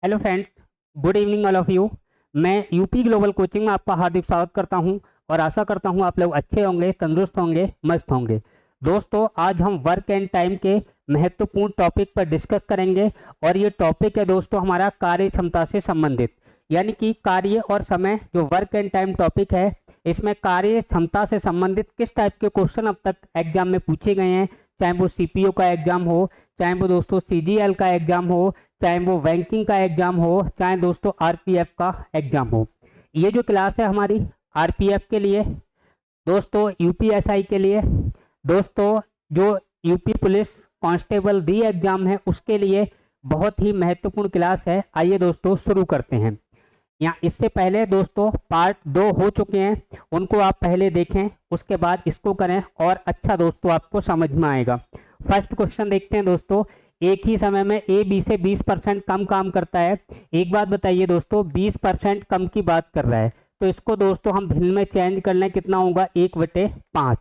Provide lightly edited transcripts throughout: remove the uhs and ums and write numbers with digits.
Hello friends, good evening all of you. मैं UP global coaching में आपका हार्दिक स्वागत करता हूं और आशा करता हूं आप लोग अच्छे होंगे, तंदुरुस्त होंगे, मस्त होंगे। दोस्तों, आज हम वर्क एंड टाइम के महत्वपूर्ण टॉपिक पर डिस्कस करेंगे और ये टॉपिक है दोस्तों हमारा कार्य क्षमता से संबंधित। यानी कि कार्य और समय जो वर्क एंड टाइम टॉपिक है, इसमें कार्य क्षमता से संबंधित किस टाइप के क्वेश्चन अब तक एग्जाम में पूछे गए हैं, चाहे वो सीपीओ का एग्जाम हो, चाहे वो दोस्तों सीजीएल का एग्जाम हो, चाहे वो बैंकिंग का एग्जाम हो, चाहे दोस्तों आरपीएफ का एग्जाम हो। ये जो क्लास है हमारी आरपीएफ के लिए, दोस्तों यूपीएसआई के लिए, दोस्तों जो यूपी पुलिस कांस्टेबल री एग्जाम है उसके लिए बहुत ही महत्वपूर्ण क्लास है। आइए दोस्तों शुरू करते हैं। यहाँ इससे पहले दोस्तों पार्ट 2 हो चुके हैं, उनको आप पहले देखें, उसके बाद इसको करें और अच्छा दोस्तों आपको समझ में आएगा। फर्स्ट क्वेश्चन देखते हैं दोस्तों। एक ही समय में ए बी से 20% कम काम करता है। एक बात बताइए दोस्तों, 20% कम की बात कर रहा है, तो इसको दोस्तों हम भिन्न में चेंज कर लें, कितना होगा 1/5।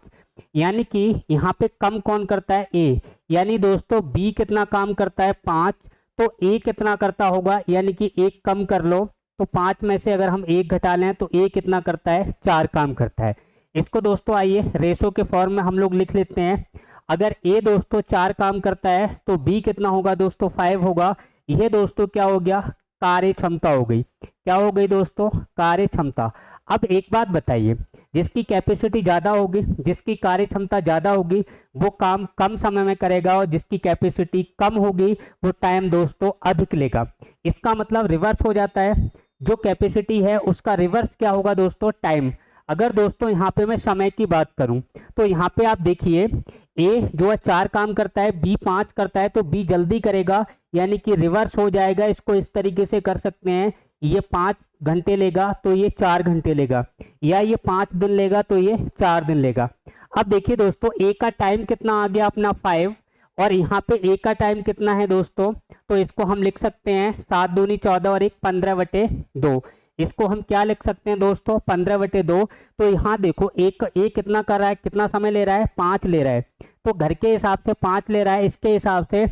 यानी कि यहाँ पे कम कौन करता है, ए। यानी दोस्तों बी कितना काम करता है 5, तो ए कितना करता होगा, यानी कि 1 कम कर लो, तो 5 में से अगर हम 1 घटा लें तो ए कितना करता है, 4 काम करता है। इसको दोस्तों आइए रेशो के फॉर्म में हम लोग लिख लेते हैं। अगर ए दोस्तों 4 काम करता है तो बी कितना होगा दोस्तों, 5 होगा। यह दोस्तों क्या हो गया, कार्य क्षमता हो गई। क्या हो गई दोस्तों, कार्य क्षमता। अब एक बात बताइए, जिसकी कैपेसिटी ज़्यादा होगी, जिसकी कार्य क्षमता ज़्यादा होगी, वो काम कम समय में करेगा, और जिसकी कैपेसिटी कम होगी वो टाइम दोस्तों अधिक लेगा। इसका मतलब रिवर्स हो जाता है, जो कैपेसिटी है उसका रिवर्स क्या होगा दोस्तों, टाइम। अगर दोस्तों यहाँ पे मैं समय की बात करूँ तो यहाँ पे आप देखिए, ए जो है 4 काम करता है, बी 5 करता है, तो बी जल्दी करेगा, यानी कि रिवर्स हो जाएगा। इसको इस तरीके से कर सकते हैं, ये 5 घंटे लेगा तो ये 4 घंटे लेगा, या ये 5 दिन लेगा तो ये 4 दिन लेगा। अब देखिए दोस्तों, ए का टाइम कितना आ गया अपना 5, और यहाँ पे ए का टाइम कितना है दोस्तों, तो इसको हम लिख सकते हैं 7 दूनी 14 और 1 15/2। इसको हम क्या लिख सकते हैं दोस्तों, 15/2। तो यहाँ देखो एक ए कितना कर रहा है, कितना समय ले रहा है, 5 ले रहा है, तो घर के हिसाब से 5 ले रहा है, इसके हिसाब से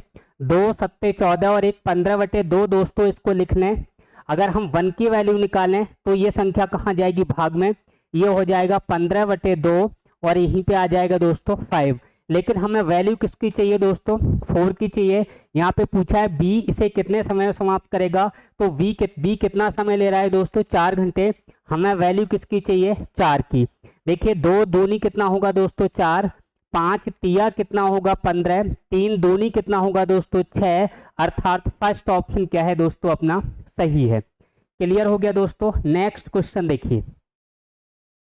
2 7 14 और 1 15/2 दोस्तों इसको लिख लें। अगर हम 1 की वैल्यू निकालें तो ये संख्या कहाँ जाएगी, भाग में, ये हो जाएगा 15/2 और यहीं पे आ जाएगा दोस्तों 5। लेकिन हमें वैल्यू किसकी चाहिए दोस्तों, 4 की चाहिए। यहाँ पे पूछा है बी इसे कितने समय में समाप्त करेगा, तो बी कितना समय ले रहा है दोस्तों, 4 घंटे। हमें वैल्यू किसकी चाहिए, 4 की। देखिए 2 दूनी कितना होगा दोस्तों 4, 5 तिया कितना होगा 15, 3 दूनी कितना होगा दोस्तों 6। अर्थात फर्स्ट ऑप्शन क्या है दोस्तों अपना, सही है। क्लियर हो गया दोस्तों। नेक्स्ट क्वेश्चन देखिए,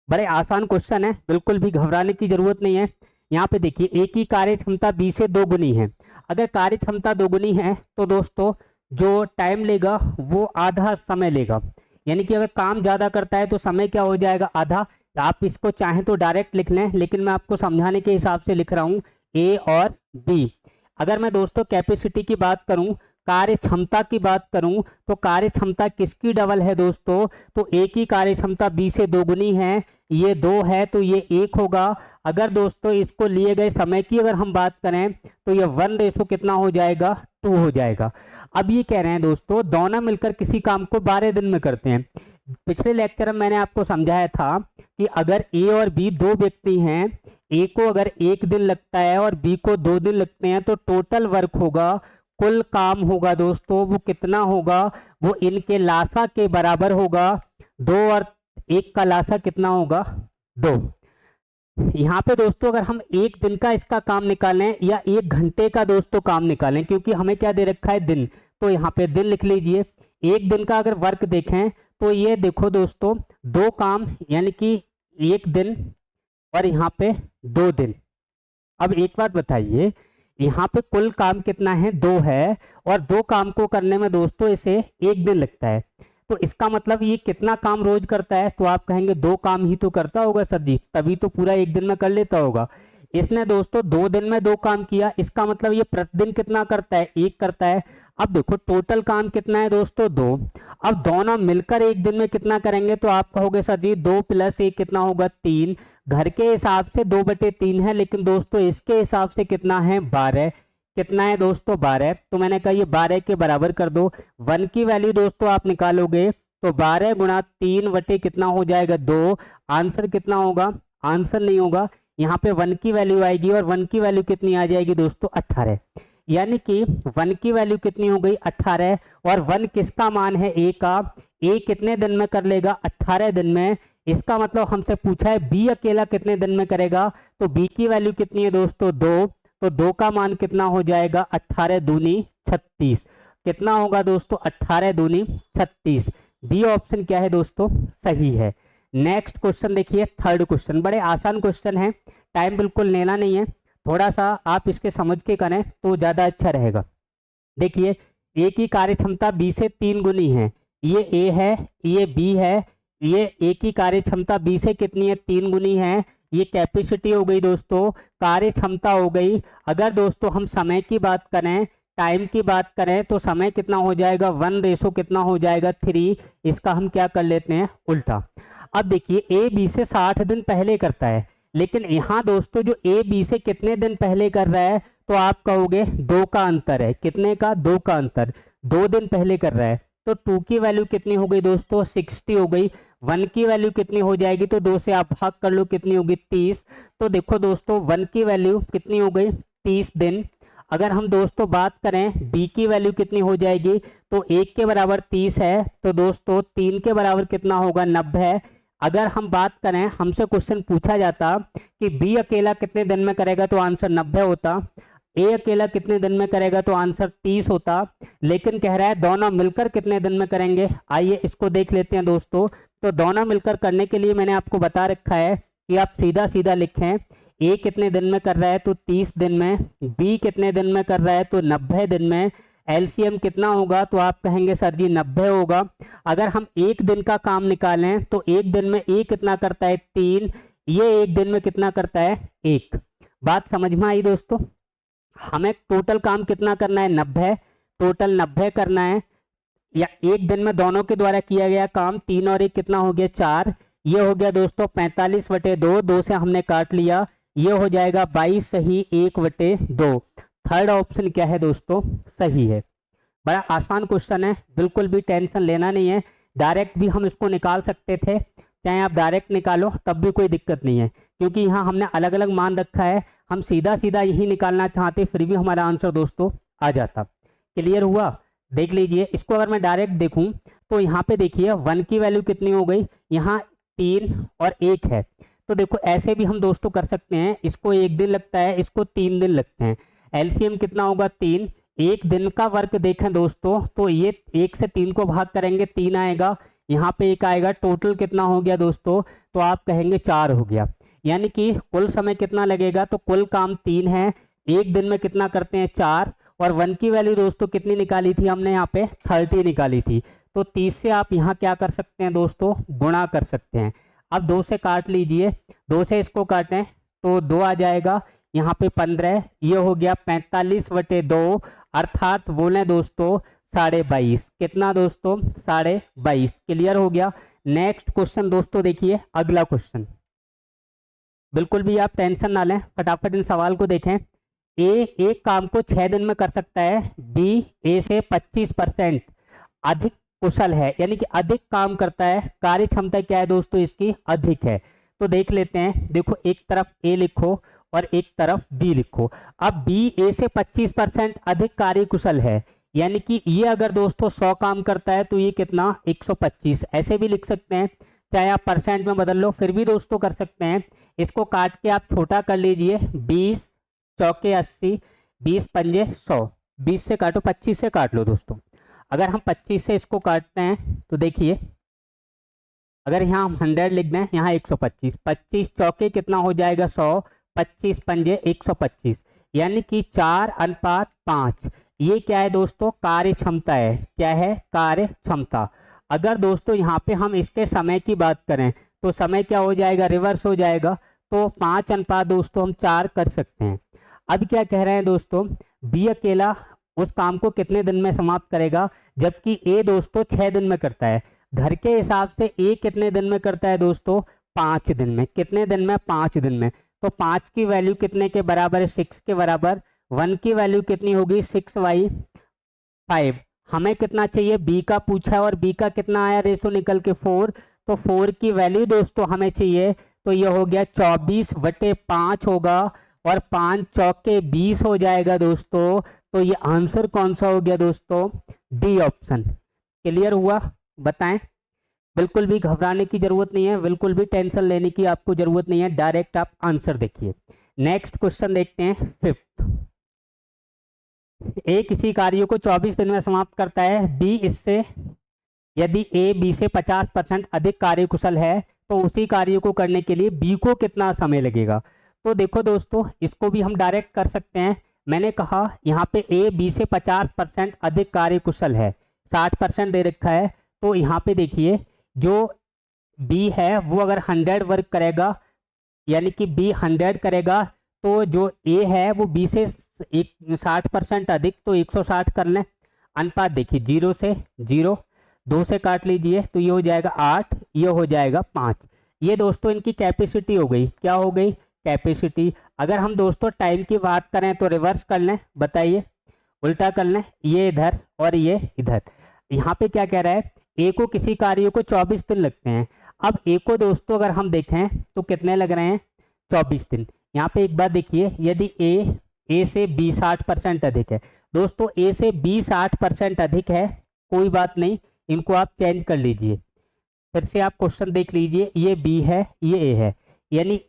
बड़े आसान क्वेश्चन है, बिल्कुल भी घबराने की जरूरत नहीं है। यहाँ पे देखिए, ए की कार्य क्षमता बी से 2 गुनी है। अगर कार्य क्षमता 2 गुनी है तो दोस्तों जो टाइम लेगा वो आधा समय लेगा। यानी कि अगर काम ज़्यादा करता है तो समय क्या हो जाएगा, आधा। आप इसको चाहें तो डायरेक्ट लिख लें, लेकिन मैं आपको समझाने के हिसाब से लिख रहा हूँ, ए और बी। अगर मैं दोस्तों कैपेसिटी की बात करूँ, कार्य क्षमता की बात करूं, तो कार्य क्षमता किसकी डबल है दोस्तों, तो ए की कार्य क्षमता बी से 2 गुनी है। ये 2 है तो ये 1 होगा। अगर दोस्तों इसको लिए गए समय की अगर हम बात करें तो ये 1 कितना हो जाएगा, 2 हो जाएगा। अब ये कह रहे हैं दोस्तों दोनों मिलकर किसी काम को 12 दिन में करते हैं। पिछले लेक्चर में मैंने आपको समझाया था कि अगर ए और बी 2 व्यक्ति हैं, ए को अगर 1 दिन लगता है और बी को 2 दिन लगते हैं, तो टोटल वर्क होगा, कुल काम होगा दोस्तों, वो कितना होगा, वो इनके लासा के बराबर होगा। 2 और 1 का लासा कितना होगा, 2। यहाँ पे दोस्तों अगर हम 1 दिन का इसका काम निकालें या 1 घंटे का दोस्तों काम निकालें, क्योंकि हमें क्या दे रखा है, दिन, तो यहाँ पे दिन लिख लीजिए। 1 दिन का अगर वर्क देखें तो ये देखो दोस्तों 2 काम, यानी कि 1 दिन और यहाँ पे 2 दिन। अब एक बात बताइए, यहाँ पे कुल काम कितना है, 2 है, और 2 काम को करने में दोस्तों इसे 1 दिन लगता है। तो इसका मतलब ये कितना काम रोज करता है, तो आप कहेंगे 2 काम ही तो करता होगा सर जी, तभी तो पूरा 1 दिन में कर लेता होगा। इसने दोस्तों 2 दिन में 2 काम किया, इसका मतलब ये प्रतिदिन कितना करता है, 1 करता है। अब देखो टोटल काम कितना है दोस्तों, 2। अब दोनों मिलकर 1 दिन में कितना करेंगे, तो आप कहोगे सर जी 2 + 1 कितना होगा, 3। घर के हिसाब से 2/3 है, लेकिन दोस्तों इसके हिसाब से कितना है, 12। कितना है दोस्तों 12, तो मैंने कहा ये 12 के बराबर कर दो। 1 की वैल्यू दोस्तों आप निकालोगे तो 12 गुणा 3 बटे कितना हो जाएगा 2। आंसर कितना होगा, आंसर नहीं होगा, यहाँ पे 1 की वैल्यू आएगी और 1 की वैल्यू कितनी आ जाएगी दोस्तों 18। यानी कि 1 की वैल्यू कितनी हो गई 18, और 1 किसका मान है ए का। ए कितने दिन में कर लेगा 18 दिन में। इसका मतलब हमसे पूछा है बी अकेला कितने दिन में करेगा, तो बी की वैल्यू कितनी है दोस्तों 2, तो 2 का मान कितना हो जाएगा 18 दूनी 36। कितना होगा दोस्तों 18 दूनी 36। बी ऑप्शन क्या है दोस्तों सही है। नेक्स्ट क्वेश्चन देखिए, थर्ड क्वेश्चन बड़े आसान क्वेश्चन है, टाइम बिल्कुल लेना नहीं है, थोड़ा सा आप इसके समझ के करें तो ज़्यादा अच्छा रहेगा। देखिए ए की कार्य क्षमता बी से 3 गुनी है, ये ए है, ये बी है, ये ए की कार्य क्षमता बी से कितनी है 3 गुनी है। ये कैपेसिटी हो गई दोस्तों, कार्य क्षमता हो गई। अगर दोस्तों हम समय की बात करें, टाइम की बात करें, तो समय कितना हो जाएगा 1 कितना हो जाएगा 3। इसका हम क्या कर लेते हैं उल्टा। अब देखिए ए बी से 60 दिन पहले करता है, लेकिन यहाँ दोस्तों जो ए बी से कितने दिन पहले कर रहा है, तो आप कहोगे 2 का अंतर है। कितने का 2 का अंतर, 2 दिन पहले कर रहा है। तो 2 की वैल्यू कितनी हो गई दोस्तों 60 हो गई। 1 की वैल्यू कितनी हो जाएगी, तो 2 से आप भाग कर लो कितनी होगी 30। तो देखो दोस्तों 1 की वैल्यू कितनी हो गई 30 दिन। अगर हम दोस्तों बात करें बी की वैल्यू कितनी हो जाएगी, तो 1 के बराबर 30 है, तो दोस्तों 3 के बराबर कितना होगा 90। अगर हम बात करें, हमसे क्वेश्चन पूछा जाता कि बी अकेला कितने दिन में करेगा, तो आंसर 90 होता। ए अकेला कितने दिन में करेगा, तो आंसर 30 होता। लेकिन कह रहा है दोनों मिलकर कितने दिन में करेंगे। आइए इसको देख लेते हैं दोस्तों। तो दोनों मिलकर करने के लिए मैंने आपको बता रखा है कि आप सीधा सीधा लिखें। ए कितने दिन में कर रहा है, तो 30 दिन में। बी कितने दिन में कर रहा है, तो 90 दिन में। एलसीएम कितना होगा, तो आप कहेंगे सर जी 90 होगा। अगर हम एक दिन का काम निकालें, तो एक दिन में ए कितना करता है 3, ये एक दिन में कितना करता है 1। बात समझ में आई दोस्तों। हमें टोटल काम कितना करना है 90, टोटल 90 करना है, या एक दिन में दोनों के द्वारा किया गया काम 3 और 1 कितना हो गया 4। ये हो गया दोस्तों 45/2, 2 से हमने काट लिया, ये हो जाएगा 22 सही 1/2। थर्ड ऑप्शन क्या है दोस्तों सही है। बड़ा आसान क्वेश्चन है, बिल्कुल भी टेंशन लेना नहीं है। डायरेक्ट भी हम इसको निकाल सकते थे, चाहे आप डायरेक्ट निकालो तब भी कोई दिक्कत नहीं है, क्योंकि यहाँ हमने अलग अलग मान रखा है। हम सीधा सीधा यही निकालना चाहते, फिर भी हमारा आंसर दोस्तों आ जाता। क्लियर हुआ, देख लीजिए। इसको अगर मैं डायरेक्ट देखूं, तो यहाँ पे देखिए 1 की वैल्यू कितनी हो गई, यहाँ 3 और 1 है। तो देखो ऐसे भी हम दोस्तों कर सकते हैं, इसको 1 दिन लगता है, इसको 3 दिन लगते हैं। एलसीएम कितना होगा 3। एक दिन का वर्क देखें दोस्तों, तो ये 1 से 3 को भाग करेंगे 3 आएगा, यहाँ पे 1 आएगा, टोटल कितना हो गया दोस्तों, तो आप कहेंगे 4 हो गया। यानी कि कुल समय कितना लगेगा, तो कुल काम 3 है, एक दिन में कितना करते हैं 4। और 1 की वैल्यू दोस्तों कितनी निकाली थी हमने, यहाँ पे 30 निकाली थी। तो 30 से आप यहाँ क्या कर सकते हैं दोस्तों गुणा कर सकते हैं। अब 2 से काट लीजिए, 2 से इसको काटें तो 2 आ जाएगा, यहाँ पे 15, ये हो गया 45/2, अर्थात बोले दोस्तों 22.5। कितना दोस्तों 22.5। क्लियर हो गया। नेक्स्ट क्वेश्चन दोस्तों देखिए, अगला क्वेश्चन, बिल्कुल भी आप टेंशन ना लें, फटाफट इन सवाल को देखें। ए एक काम को 6 दिन में कर सकता है, बी ए से 25% अधिक कुशल है, यानी कि अधिक काम करता है। कार्य क्षमता क्या है दोस्तों इसकी अधिक है। तो देख लेते हैं, देखो एक तरफ ए लिखो और एक तरफ बी लिखो। अब बी ए से 25% अधिक कार्य कुशल है, यानी कि ये अगर दोस्तों 100 काम करता है, तो ये कितना 125। ऐसे भी लिख सकते हैं, चाहे आप परसेंट में बदल लो फिर भी दोस्तों कर सकते हैं। इसको काट के आप छोटा कर लीजिए, 20 चौके 80, 20 पंजे 100, 20 से काटो 25 से काट लो दोस्तों। अगर हम 25 से इसको काटते हैं तो देखिए, अगर यहाँ हम 100 लिख दें, यहाँ 125, 25 चौके कितना हो जाएगा 100, 25 पंजे 125, यानी कि 4:5। ये क्या है दोस्तों कार्य क्षमता है। क्या है कार्य क्षमता। अगर दोस्तों यहाँ पे हम इसके समय की बात करें, तो समय क्या हो जाएगा रिवर्स हो जाएगा, तो 5 दोस्तों हम 4 कर सकते हैं। अब क्या कह रहे हैं दोस्तों, बी अकेला उस काम को कितने दिन में समाप्त करेगा, जबकि ए दोस्तों 6 दिन में करता है। घर के हिसाब से ए कितने दिन में करता है दोस्तों 5 दिन में। कितने दिन में 5 दिन में। तो 5 की वैल्यू कितने के बराबर है 6 के बराबर। 1 की वैल्यू कितनी होगी 6/5। हमें कितना चाहिए, बी का पूछा है और बी का कितना आया रेशो निकल के 4, तो 4 की वैल्यू दोस्तों हमें चाहिए, तो ये हो गया 24/5 होगा और 5 चौके 20 हो जाएगा दोस्तों। तो ये आंसर कौन सा हो गया दोस्तों, डी ऑप्शन। क्लियर हुआ, बताएं। बिल्कुल भी घबराने की जरूरत नहीं है, बिल्कुल भी टेंशन लेने की आपको जरूरत नहीं है, डायरेक्ट आप आंसर देखिए। नेक्स्ट क्वेश्चन देखते हैं 5th। ए किसी कार्य को 24 दिन में समाप्त करता है, बी इससे, यदि ए बी से 50% अधिक कार्यकुशल है तो उसी कार्य को करने के लिए बी को कितना समय लगेगा। तो देखो दोस्तों, इसको भी हम डायरेक्ट कर सकते हैं। मैंने कहा यहाँ पे ए बी से 50% अधिक कार्यकुशल है, 60% दे रखा है। तो यहाँ पे देखिए, जो बी है वो अगर 100 वर्क करेगा, यानी कि बी 100 करेगा, तो जो ए है वो बी से 60% अधिक, तो 160 कर लें। अनुपात देखिए 0 से 0, 2 से काट लीजिए तो ये हो जाएगा 8, ये हो जाएगा 5। ये दोस्तों इनकी कैपेसिटी हो गई, क्या हो गई, कैपेसिटी। अगर हम दोस्तों टाइम की बात करें तो रिवर्स कर लें, बताइए, उल्टा कर लें, ये इधर और ये इधर। यहाँ पे क्या कह रहा है, ए को किसी कार्य को 24 दिन लगते हैं। अब ए को दोस्तों अगर हम देखें तो कितने लग रहे हैं, 24 दिन। यहाँ पे एक बात देखिए, यदि ए से बी 60% अधिक है दोस्तों, ए से बी 60% अधिक है, कोई बात नहीं, इनको आप चेंज कर लीजिए। फिर से आप क्वेश्चन देख लीजिए, ये बी है, ये ए है, यानी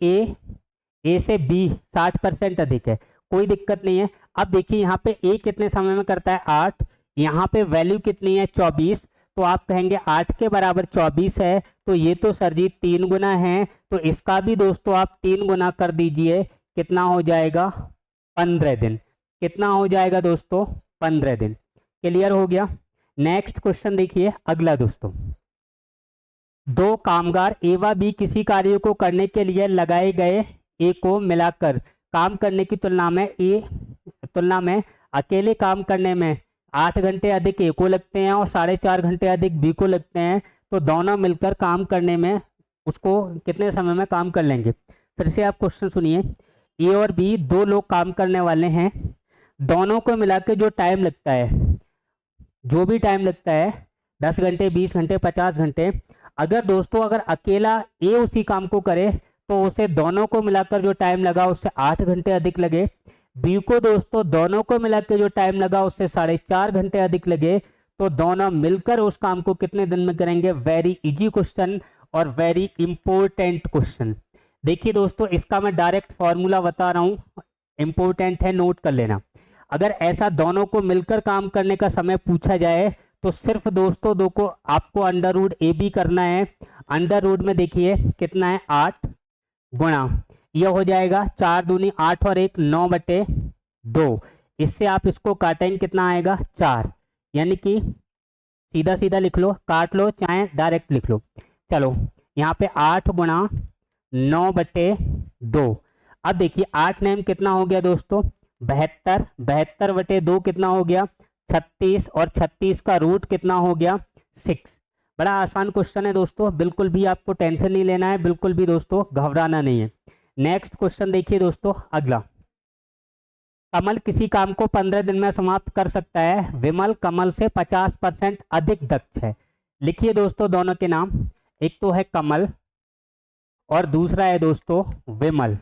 ए से बी 60% अधिक है, कोई दिक्कत नहीं है। अब देखिए यहाँ पे ए कितने समय में करता है 8, यहाँ पे वैल्यू कितनी है 24, तो आप कहेंगे 8 के बराबर 24 है, तो ये तो सर जी 3 गुना है, तो इसका भी दोस्तों आप 3 गुना कर दीजिए, कितना हो जाएगा 15 दिन। कितना हो जाएगा दोस्तों 15 दिन। क्लियर हो गया। नेक्स्ट क्वेश्चन देखिए अगला दोस्तों, दो कामगार ए व बी किसी कार्य को करने के लिए लगाए गए ए को मिलाकर काम करने की तुलना में अकेले काम करने में 8 घंटे अधिक ए को लगते हैं और 4.5 घंटे अधिक बी को लगते हैं, तो दोनों मिलकर काम करने में उसको कितने समय में काम कर लेंगे। फिर से आप क्वेश्चन सुनिए, ए और बी दो लोग काम करने वाले हैं, दोनों को मिलाकर जो टाइम लगता है, जो भी टाइम लगता है 10 घंटे 20 घंटे 50 घंटे, अगर दोस्तों अगर अकेला ए उसी काम को करे तो उसे दोनों को मिलाकर जो टाइम लगा उससे 8 घंटे अधिक लगे, बी को दोस्तों दोनों को मिलाकर जो टाइम लगा उससे 4.5 घंटे अधिक लगे, तो दोनों मिलकर उस काम को कितने दिन में करेंगे। वेरी इजी क्वेश्चन और वेरी इंपॉर्टेंट क्वेश्चन। देखिए दोस्तों, इसका मैं डायरेक्ट फॉर्मूला बता रहा हूं, इंपॉर्टेंट है, नोट कर लेना। अगर ऐसा दोनों को मिलकर काम करने का समय पूछा जाए तो सिर्फ दोस्तों दो को आपको अंडर रूट ए बी करना है। अंडर रूट में देखिए कितना है 8 गुणा, यह हो जाएगा 4 दूनी 8 और 1 9/2। इससे आप इसको काटेंगे कितना आएगा 4, यानी कि सीधा सीधा लिख लो, काट लो चाहे डायरेक्ट लिख लो। चलो यहाँ पे 8 गुणा 9/2। अब देखिए 8 नेम कितना हो गया दोस्तों 72, 72/2 कितना हो गया 36, और 36 का रूट कितना हो गया 6। बड़ा आसान क्वेश्चन है दोस्तों, बिल्कुल भी आपको टेंशन नहीं लेना है, बिल्कुल भी दोस्तों घबराना नहीं है। नेक्स्ट क्वेश्चन देखिए दोस्तों अगला, कमल किसी काम को 15 दिन में समाप्त कर सकता है, विमल कमल से 50% अधिक दक्ष है। लिखिए दोस्तों दोनों के नाम, एक तो है कमल और दूसरा है दोस्तों विमल।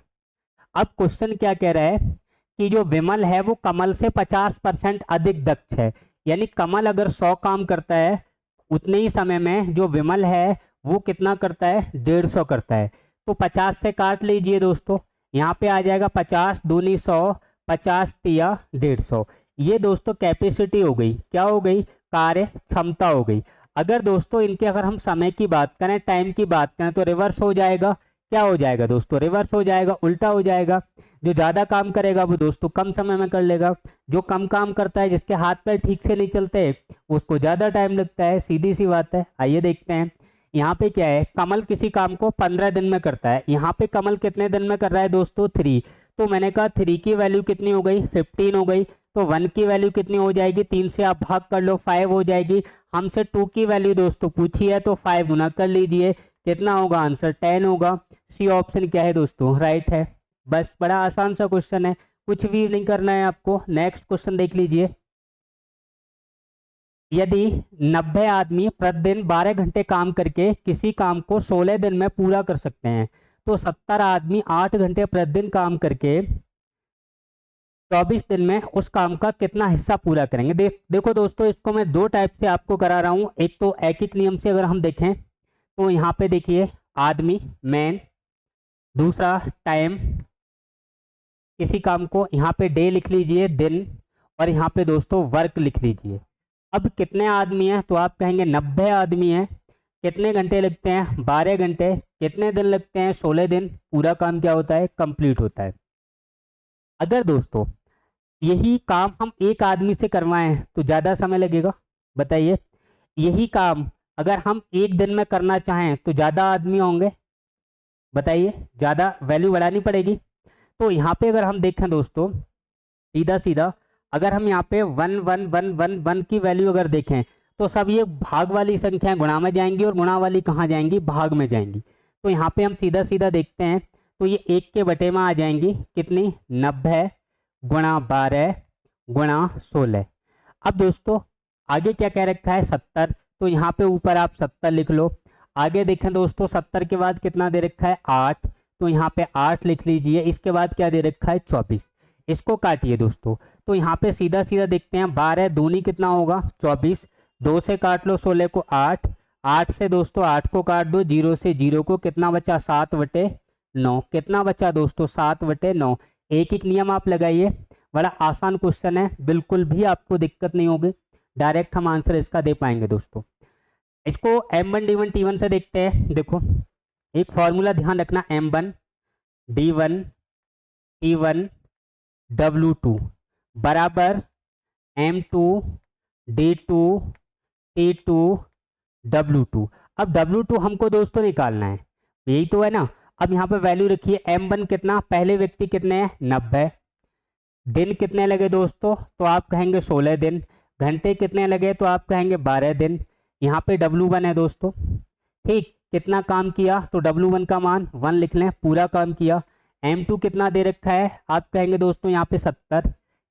अब क्वेश्चन क्या कह रहा है कि जो विमल है वो कमल से 50% अधिक दक्ष है, यानी कमल अगर 100 काम करता है उतने ही समय में जो विमल है वो कितना करता है 150 करता है। तो 50 से काट लीजिए दोस्तों, यहाँ पे आ जाएगा 50 दूनी 100, 50 तिया 150। ये दोस्तों कैपेसिटी हो गई, क्या हो गई, कार्य क्षमता हो गई। अगर दोस्तों इनके अगर हम समय की बात करें, टाइम की बात करें, तो रिवर्स हो जाएगा। क्या हो जाएगा दोस्तों, रिवर्स हो जाएगा, उल्टा हो जाएगा। जो ज़्यादा काम करेगा वो दोस्तों कम समय में कर लेगा, जो कम काम करता है, जिसके हाथ पैर ठीक से नहीं चलते, उसको ज़्यादा टाइम लगता है, सीधी सी बात है। आइए देखते हैं यहाँ पे क्या है, कमल किसी काम को 15 दिन में करता है। यहाँ पे कमल कितने दिन में कर रहा है दोस्तों 3, तो मैंने कहा 3 की वैल्यू कितनी हो गई 15 हो गई, तो 1 की वैल्यू कितनी हो जाएगी, 3 से आप भाग कर लो 5 हो जाएगी। हमसे 2 की वैल्यू दोस्तों पूछी है तो 5 गुना कर लीजिए, कितना होगा आंसर 10 होगा। सी ऑप्शन क्या है दोस्तों राइट है। बस बड़ा आसान सा क्वेश्चन है, कुछ भी नहीं करना है आपको। नेक्स्ट क्वेश्चन देख लीजिए। यदि 90 आदमी प्रतिदिन 12 घंटे काम करके किसी काम को 16 दिन में पूरा कर सकते हैं, तो 70 आदमी 8 घंटे प्रतिदिन काम करके 24 दिन में उस काम का कितना हिस्सा पूरा करेंगे। देखो दोस्तों, इसको मैं दो टाइप से आपको करा रहा हूँ। एक तो ऐकिक नियम से अगर हम देखें तो यहाँ पे देखिए आदमी मैन, दूसरा टाइम, किसी काम को यहाँ पे डे लिख लीजिए दिन, और यहाँ पे दोस्तों वर्क लिख लीजिए। अब कितने आदमी हैं तो आप कहेंगे 90 आदमी हैं। कितने घंटे लगते हैं 12 घंटे। कितने दिन लगते हैं 16 दिन। पूरा काम क्या होता है कंप्लीट होता है। अगर दोस्तों यही काम हम एक आदमी से करवाएं तो ज़्यादा समय लगेगा, बताइए। यही काम अगर हम एक दिन में करना चाहें तो ज़्यादा आदमी होंगे, बताइए, ज़्यादा वैल्यू बढ़ानी पड़ेगी। तो यहाँ पे अगर हम देखें दोस्तों सीधा सीधा, अगर हम यहाँ पे 1 की वैल्यू अगर देखें तो सब ये भाग वाली संख्या गुणा में जाएंगी और गुणा वाली कहाँ जाएंगी, भाग में जाएंगी। तो यहाँ पे हम सीधा सीधा देखते हैं तो ये 1 के बटे में आ जाएंगी कितनी, 90 गुणा 12 गुणा 16। अब दोस्तों आगे क्या कह रखा है 70, तो यहाँ पे ऊपर आप 70 लिख लो। आगे देखें दोस्तों 70 के बाद कितना दे रखा है 8, तो यहाँ पे 8 लिख लीजिए। इसके बाद क्या दे रखा है 24। इसको काटिए दोस्तों, तो यहाँ पे सीधा सीधा देखते हैं 12 दूनी कितना होगा 24, 2 से काट लो 16 को 8, 8 से दोस्तों 8 को काट दो, 0 से 0 को, कितना बचा 7/9। कितना बचा दोस्तों 7/9। एक एक नियम आप लगाइए, बड़ा आसान क्वेश्चन है, बिल्कुल भी आपको दिक्कत नहीं होगी, डायरेक्ट हम आंसर इसका दे पाएंगे दोस्तों। इसको M1 D1 T1 से देखते हैं। देखो एक फॉर्मूला ध्यान रखना, M1 D1 T1 W2 बराबर M2 D2 T2 W2। अब W2 हमको दोस्तों निकालना है, यही तो है ना। अब यहाँ पे वैल्यू रखिए, M1 कितना, पहले व्यक्ति कितने हैं 90, दिन कितने लगे दोस्तों तो आप कहेंगे 16 दिन, घंटे कितने लगे तो आप कहेंगे 12 दिन। यहाँ पे W1 है दोस्तों, ठीक, कितना काम किया तो W1 का मान 1 लिख लें, पूरा काम किया। M2 कितना दे रखा है आप कहेंगे दोस्तों यहाँ पे 70,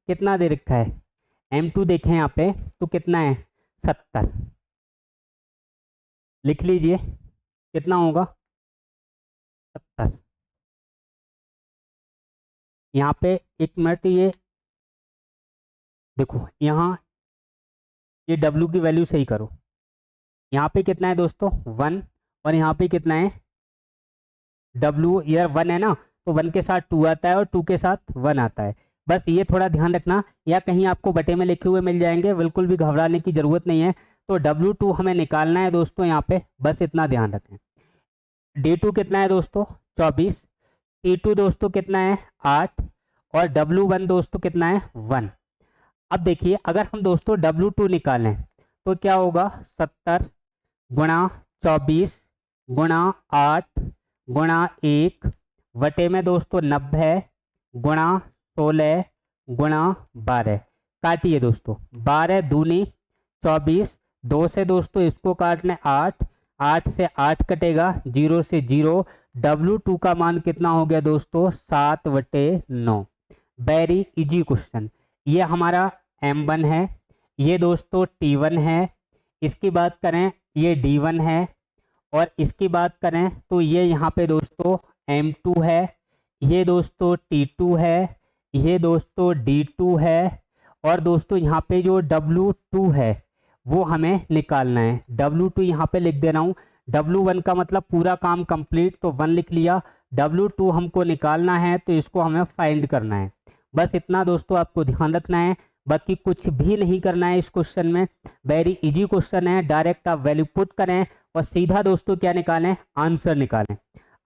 कितना दे रखा है M2 देखें यहाँ पे तो कितना है 70, लिख लीजिए कितना होगा 70। यहाँ पे एक मिनट, ये देखो यहाँ ये W की वैल्यू सही करो। यहाँ पे कितना है दोस्तों 1, और यहाँ पे कितना है W, यार 1 है ना, तो 1 के साथ 2 आता है और 2 के साथ 1 आता है। बस ये थोड़ा ध्यान रखना, या कहीं आपको बटे में लिखे हुए मिल जाएंगे, बिल्कुल भी घबराने की ज़रूरत नहीं है। तो W2 हमें निकालना है दोस्तों यहाँ पे, बस इतना ध्यान रखें। D2 कितना है दोस्तों 24, T2 दोस्तों कितना है 8, और W1 दोस्तों कितना है 1। अब देखिए अगर हम दोस्तों W2 निकालें तो क्या होगा 70 गुणा 24 गुणा 8 गुणा 1 वटे में दोस्तों 90 गुणा 16 गुणा 12। काटिए दोस्तों, 12 दूनी 24, 2 से दोस्तों इसको काटने 8, 8 से 8 कटेगा, 0 से 0। W2 का मान कितना हो गया दोस्तों 7/9। Very easy question. ये हमारा M1 है, ये दोस्तों T1 है, इसकी बात करें ये D1 है, और इसकी बात करें तो ये यहाँ पे दोस्तों M2 है, ये दोस्तों T2 है, ये दोस्तों D2 है, और दोस्तों यहाँ पे जो W2 है वो हमें निकालना है। W2 यहाँ पे लिख दे रहा हूँ, W1 का मतलब पूरा काम कंप्लीट, तो 1 लिख लिया। W2 हमको निकालना है तो इसको हमें फाइंड करना है, बस इतना दोस्तों आपको ध्यान रखना है, बाकी कुछ भी नहीं करना है इस क्वेश्चन में। वेरी इजी क्वेश्चन है, डायरेक्ट आप वैल्यू पुट करें और सीधा दोस्तों क्या निकालें, आंसर निकालें।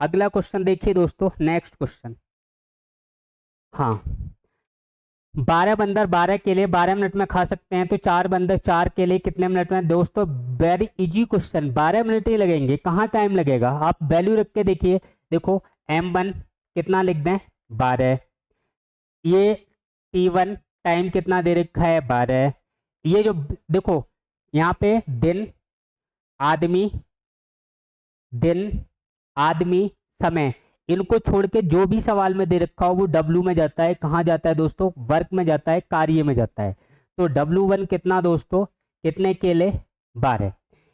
अगला क्वेश्चन देखिए दोस्तों, नेक्स्ट क्वेश्चन। हाँ, 12 बंदर 12 केले 12 मिनट में खा सकते हैं, तो 4 बंदर 4 केले कितने मिनट में दोस्तों। वेरी इजी क्वेश्चन, 12 मिनट ही लगेंगे, कहाँ टाइम लगेगा। आप वैल्यू रख के देखिए, देखो M1 कितना लिख दें 12, ये T1 टाइम कितना दे रखा है 12, ये जो देखो यहाँ पे दिन आदमी समय, इनको छोड़ के जो भी सवाल में दे रखा हो वो डब्ल्यू में जाता है। कहाँ जाता है दोस्तों? वर्क में जाता है, कार्य में जाता है। तो W1 कितना दोस्तों? कितने केले? 12।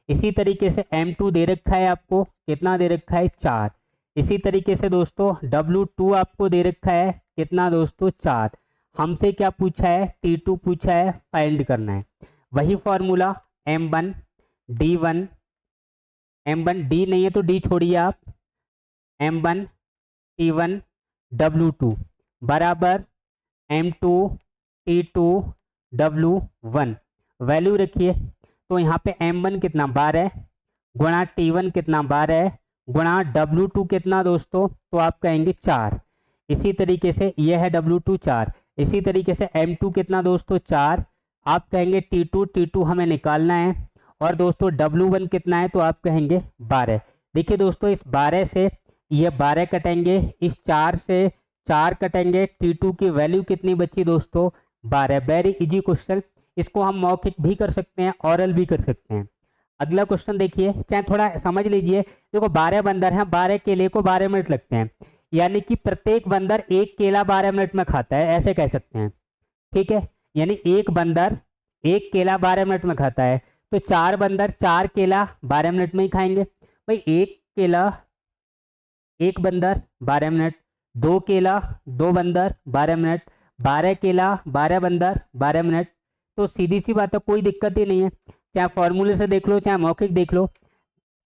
इसी तरीके से M2 दे रखा है आपको, कितना दे रखा है? 4। इसी तरीके से दोस्तों W2 आपको दे रखा है, कितना दोस्तों? 4। हमसे क्या पूछा है? T2 पूछा है, फाइंड करना है। वही formula M1 D1, M1 D नहीं है तो D छोड़िए आप, M1 T1 W2 बराबर M2 T2 W1। वैल्यू रखिए तो यहाँ पे M1 कितना? 12 गुणा T1 कितना? 12 गुणा W2 कितना दोस्तों? तो आप कहेंगे 4। इसी तरीके से यह है W2 4। इसी तरीके से M2 कितना दोस्तों? 4। आप कहेंगे T2 हमें निकालना है। और दोस्तों W1 कितना है? तो आप कहेंगे 12। देखिए दोस्तों इस 12 से ये 12 कटेंगे, इस 4 से 4 कटेंगे, T2 की वैल्यू कितनी बची दोस्तों? 12। Very easy question. इसको हम मौखिक भी कर सकते हैं, ऑरल भी कर सकते हैं। अगला क्वेश्चन देखिए, चाहे थोड़ा समझ लीजिए। देखो 12 बंदर हैं, 12 केले को 12 मिनट लगते हैं, यानी कि प्रत्येक बंदर एक केला 12 मिनट में खाता है, ऐसे कह सकते हैं। ठीक है, यानी एक बंदर एक केला 12 मिनट में खाता है, तो 4 बंदर 4 केला 12 मिनट में ही खाएंगे। भाई एक बंदर 12 मिनट, 2 केला 2 बंदर 12 मिनट, 12 केला 12 बंदर 12 मिनट। तो सीधी सी बात है, कोई दिक्कत ही नहीं है, चाहे फॉर्मूले से देख लो चाहे मौखिक देख लो।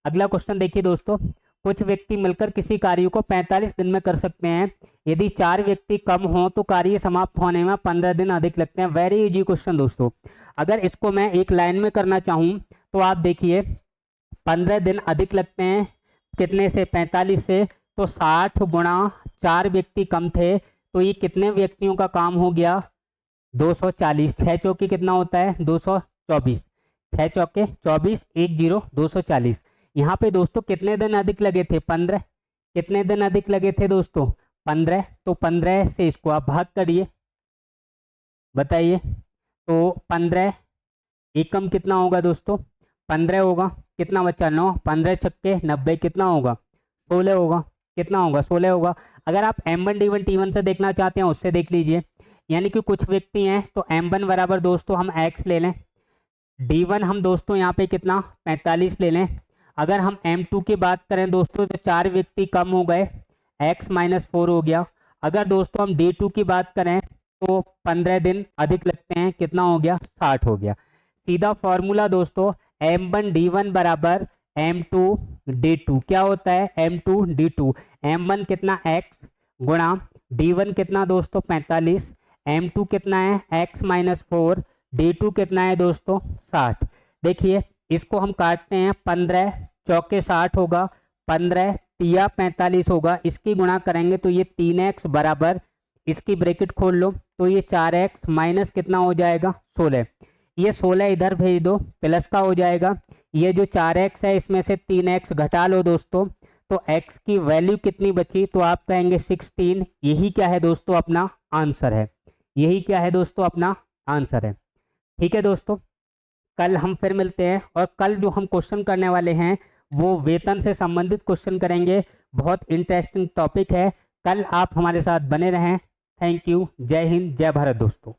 अगला क्वेश्चन देखिए दोस्तों, कुछ व्यक्ति मिलकर किसी कार्य को 45 दिन में कर सकते हैं, यदि 4 व्यक्ति कम हो तो कार्य समाप्त होने में 15 दिन अधिक लगते हैं। वेरी इजी क्वेश्चन दोस्तों। अगर इसको मैं एक लाइन में करना चाहूँ तो आप देखिए 15 दिन अधिक लगते हैं कितने से? 45 से। तो 60 गुणा 4 व्यक्ति कम थे, तो ये कितने व्यक्तियों का काम हो गया? 240। 6 चौके कितना होता है? 224। 6 चौके 24, 1 0 240। यहाँ पे दोस्तों कितने दिन अधिक लगे थे? 15। कितने दिन अधिक लगे थे दोस्तों? 15। तो 15 से इसको आप भाग करिए, बताइए। तो 15 एकम कितना होगा दोस्तों? 15 होगा। कितना बचा? 9। 15 छक्के 90, कितना होगा? 16 होगा। कितना होगा? 16 होगा। अगर आप M1 D1 T1 से देखना चाहते हैं उससे देख लीजिए। यानी कि कुछ व्यक्ति हैं तो M1 बराबर दोस्तों हम x ले लें, D1 हम दोस्तों यहाँ पे कितना? 45 ले लें। अगर हम M2 की बात करें दोस्तों तो 4 व्यक्ति कम हो गए, x - 4 हो गया। अगर दोस्तों हम D2 की बात करें तो 15 दिन अधिक लगते हैं, कितना हो गया? 60 हो गया। सीधा फॉर्मूला दोस्तों M1 D1 बराबर M2 D2। क्या होता है? M2 D2। M1 कितना? x गुणा D1 कितना दोस्तों? 45। M2 कितना है? x - 4। D2 कितना है दोस्तों? 60। देखिए इसको हम काटते हैं, 15 चौके 60 होगा, 15 तिया 45 होगा, इसकी गुणा करेंगे तो ये 3x बराबर, इसकी ब्रैकेट खोल लो तो ये 4x माइनस कितना हो जाएगा? 16। ये 16 इधर भेज दो, प्लस का हो जाएगा। ये जो 4x है इसमें से 3x घटा लो दोस्तों, तो x की वैल्यू कितनी बची? तो आप कहेंगे 16। यही क्या है दोस्तों? अपना आंसर है। यही क्या है दोस्तों? अपना आंसर है। ठीक है दोस्तों, कल हम फिर मिलते हैं, और कल जो हम क्वेश्चन करने वाले हैं वो वेतन से संबंधित क्वेश्चन करेंगे। बहुत इंटरेस्टिंग टॉपिक है। कल आप हमारे साथ बने रहें। Thank you. जय हिंद, जय भारत दोस्तों।